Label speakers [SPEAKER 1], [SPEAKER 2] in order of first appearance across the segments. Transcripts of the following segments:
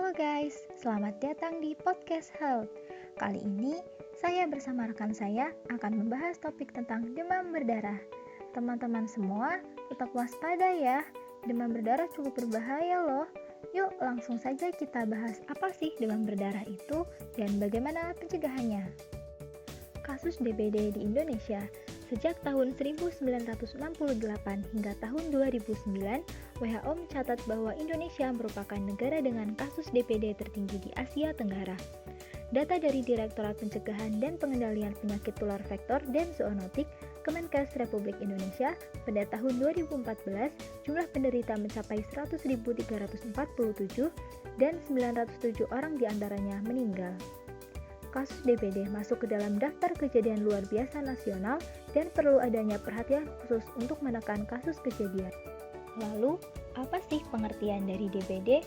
[SPEAKER 1] Halo guys, selamat datang di Podcast Health. Kali ini, saya bersama rekan saya akan membahas topik tentang demam berdarah. Teman-teman semua, tetap waspada ya. Demam berdarah cukup berbahaya loh. Yuk langsung saja kita bahas apa sih demam berdarah itu dan bagaimana pencegahannya. Kasus DBD di Indonesia. Sejak tahun 1968 hingga tahun 2009, WHO mencatat bahwa Indonesia merupakan negara dengan kasus DBD tertinggi di Asia Tenggara. Data dari Direktorat Pencegahan dan Pengendalian Penyakit Tular Vektor dan Zoonotik, Kemenkes Republik Indonesia, pada tahun 2014, jumlah penderita mencapai 100.347 dan 907 orang diantaranya meninggal. Kasus DBD masuk ke dalam daftar kejadian luar biasa nasional dan perlu adanya perhatian khusus untuk menekan kasus kejadian. Lalu, apa sih pengertian dari DBD?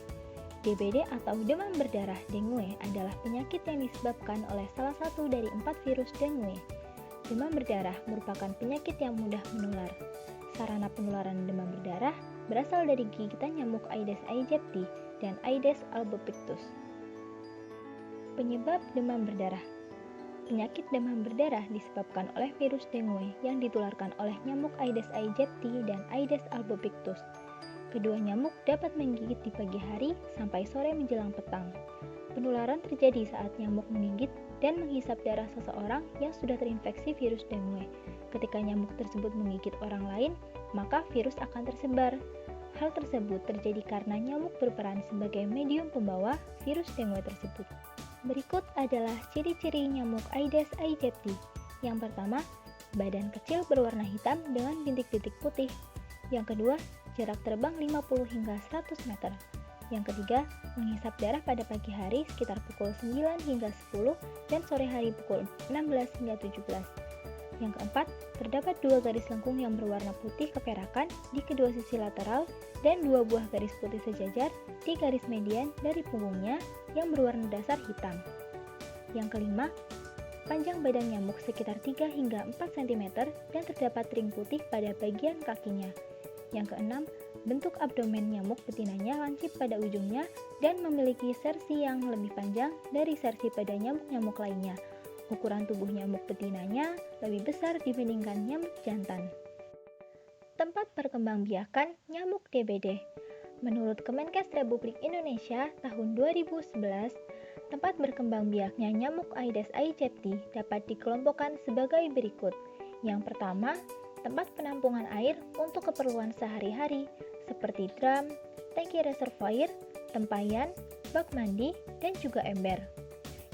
[SPEAKER 1] DBD atau demam berdarah dengue adalah penyakit yang disebabkan oleh salah satu dari 4 virus dengue. Demam berdarah merupakan penyakit yang mudah menular. Sarana penularan demam berdarah berasal dari gigitan nyamuk Aedes aegypti dan Aedes albopictus. Penyebab demam berdarah. Penyakit demam berdarah disebabkan oleh virus dengue yang ditularkan oleh nyamuk Aedes aegypti dan Aedes albopictus. Kedua nyamuk dapat menggigit di pagi hari sampai sore menjelang petang. Penularan terjadi saat nyamuk menggigit dan menghisap darah seseorang yang sudah terinfeksi virus dengue. Ketika nyamuk tersebut menggigit orang lain, maka virus akan tersebar. Hal tersebut terjadi karena nyamuk berperan sebagai medium pembawa virus dengue tersebut. Berikut adalah ciri-ciri nyamuk Aedes aegypti. Yang pertama, badan kecil berwarna hitam dengan bintik-bintik putih. Yang kedua, jarak terbang 50 hingga 100 meter. Yang ketiga, menghisap darah pada pagi hari sekitar pukul 9 hingga 10 dan sore hari pukul 16 hingga 17. Yang keempat, terdapat 2 garis lengkung yang berwarna putih keperakan di kedua sisi lateral dan 2 buah garis putih sejajar di garis median dari punggungnya yang berwarna dasar hitam. Yang kelima, panjang badan nyamuk sekitar 3 hingga 4 cm dan terdapat ring putih pada bagian kakinya. Yang keenam, bentuk abdomen nyamuk betinanya lancip pada ujungnya dan memiliki sersi yang lebih panjang dari sersi pada nyamuk-nyamuk lainnya. Ukuran tubuh nyamuk betinanya lebih besar dibandingkan nyamuk jantan. Tempat perkembangbiakan nyamuk DBD. Menurut Kemenkes Republik Indonesia tahun 2011, tempat berkembang biaknya nyamuk Aedes aegypti dapat dikelompokkan sebagai berikut. Yang pertama, tempat penampungan air untuk keperluan sehari-hari seperti drum, tangki reservoir, tempayan, bak mandi, dan juga ember.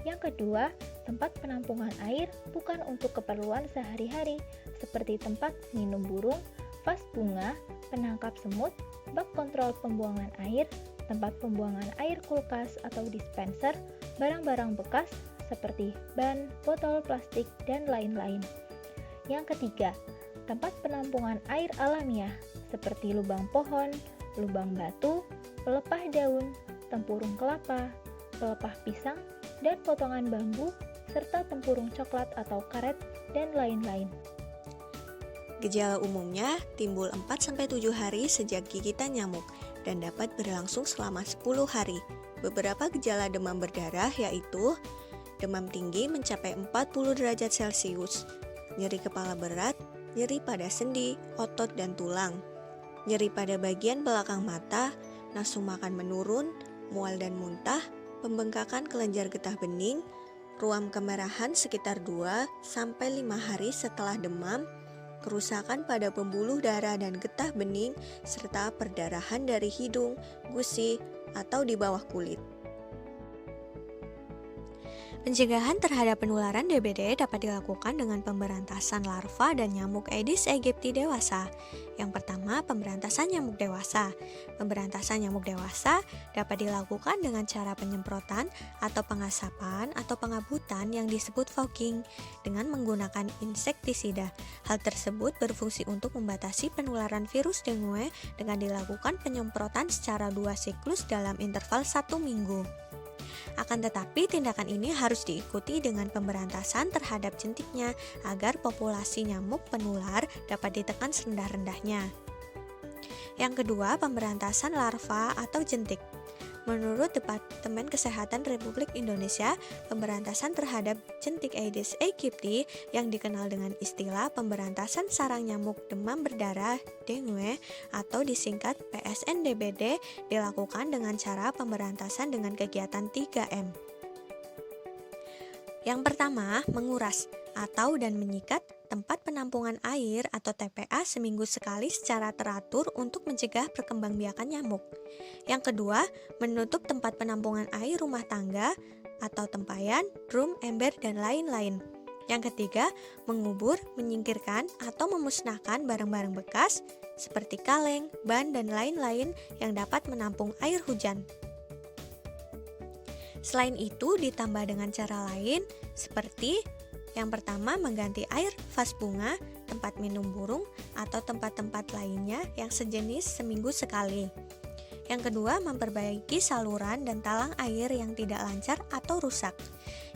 [SPEAKER 1] Yang kedua, tempat penampungan air bukan untuk keperluan sehari-hari seperti tempat minum burung, vas bunga, penangkap semut, bak kontrol pembuangan air, tempat pembuangan air kulkas atau dispenser, barang-barang bekas seperti ban, botol plastik, dan lain-lain. Yang ketiga, tempat penampungan air alamiah seperti lubang pohon, lubang batu, pelepah daun, tempurung kelapa, pelepah pisang, dan potongan bambu, serta tempurung coklat atau karet, dan lain-lain.
[SPEAKER 2] Gejala umumnya timbul 4-7 hari sejak gigitan nyamuk dan dapat berlangsung selama 10 hari. Beberapa gejala demam berdarah yaitu demam tinggi mencapai 40 derajat Celcius, nyeri kepala berat, nyeri pada sendi, otot, dan tulang, nyeri pada bagian belakang mata, nafsu makan menurun, mual dan muntah, pembengkakan kelenjar getah bening, ruam kemerahan sekitar 2-5 hari setelah demam, kerusakan pada pembuluh darah dan getah bening, serta perdarahan dari hidung, gusi, atau di bawah kulit. Pencegahan terhadap penularan DBD dapat dilakukan dengan pemberantasan larva dan nyamuk Aedes aegypti dewasa. Yang pertama, pemberantasan nyamuk dewasa. Pemberantasan nyamuk dewasa dapat dilakukan dengan cara penyemprotan atau pengasapan atau pengabutan yang disebut fogging dengan menggunakan insektisida. Hal tersebut berfungsi untuk membatasi penularan virus dengue dengan dilakukan penyemprotan secara 2 siklus dalam interval 1 minggu. Akan tetapi, tindakan ini harus diikuti dengan pemberantasan terhadap jentiknya agar populasi nyamuk penular dapat ditekan serendah-rendahnya. Yang kedua, pemberantasan larva atau jentik. Menurut Departemen Kesehatan Republik Indonesia, pemberantasan terhadap jentik Aedes aegypti yang dikenal dengan istilah pemberantasan sarang nyamuk demam berdarah dengue atau disingkat PSNDBD dilakukan dengan cara pemberantasan dengan kegiatan 3M. Yang pertama, menguras atau dan menyikat tempat penampungan air atau TPA seminggu sekali secara teratur untuk mencegah perkembangbiakan nyamuk. Yang kedua, menutup tempat penampungan air rumah tangga atau tempayan, drum, ember, dan lain-lain. Yang ketiga, mengubur, menyingkirkan, atau memusnahkan barang-barang bekas seperti kaleng, ban, dan lain-lain yang dapat menampung air hujan. Selain itu, ditambah dengan cara lain seperti yang pertama, mengganti air vas bunga, tempat minum burung, atau tempat-tempat lainnya yang sejenis seminggu sekali. Yang kedua, memperbaiki saluran dan talang air yang tidak lancar atau rusak.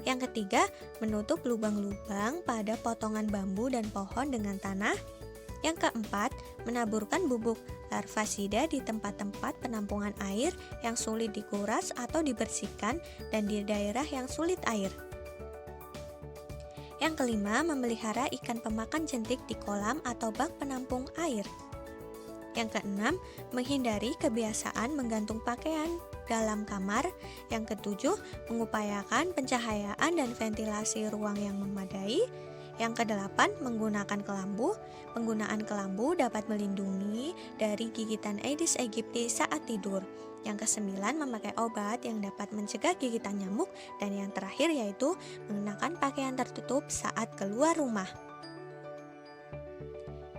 [SPEAKER 2] Yang ketiga, menutup lubang-lubang pada potongan bambu dan pohon dengan tanah. Yang keempat, menaburkan bubuk larvasida di tempat-tempat penampungan air yang sulit dikuras atau dibersihkan dan di daerah yang sulit air. Yang kelima, memelihara ikan pemakan jentik di kolam atau bak penampung air. Yang keenam, menghindari kebiasaan menggantung pakaian dalam kamar. Yang ketujuh, mengupayakan pencahayaan dan ventilasi ruang yang memadai. Yang kedelapan, menggunakan kelambu. Penggunaan kelambu dapat melindungi dari gigitan Aedes aegypti saat tidur. Yang kesembilan, memakai obat yang dapat mencegah gigitan nyamuk. Dan yang terakhir yaitu mengenakan pakaian tertutup saat keluar rumah.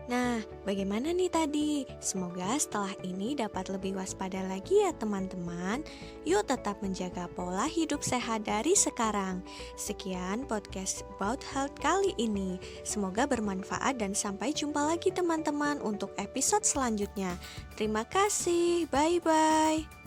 [SPEAKER 2] Nah, bagaimana nih tadi? Semoga setelah ini dapat lebih waspada lagi ya teman-teman. Yuk tetap menjaga pola hidup sehat dari sekarang. Sekian podcast About Health kali ini. Semoga bermanfaat dan sampai jumpa lagi teman-teman untuk episode selanjutnya. Terima kasih, bye-bye.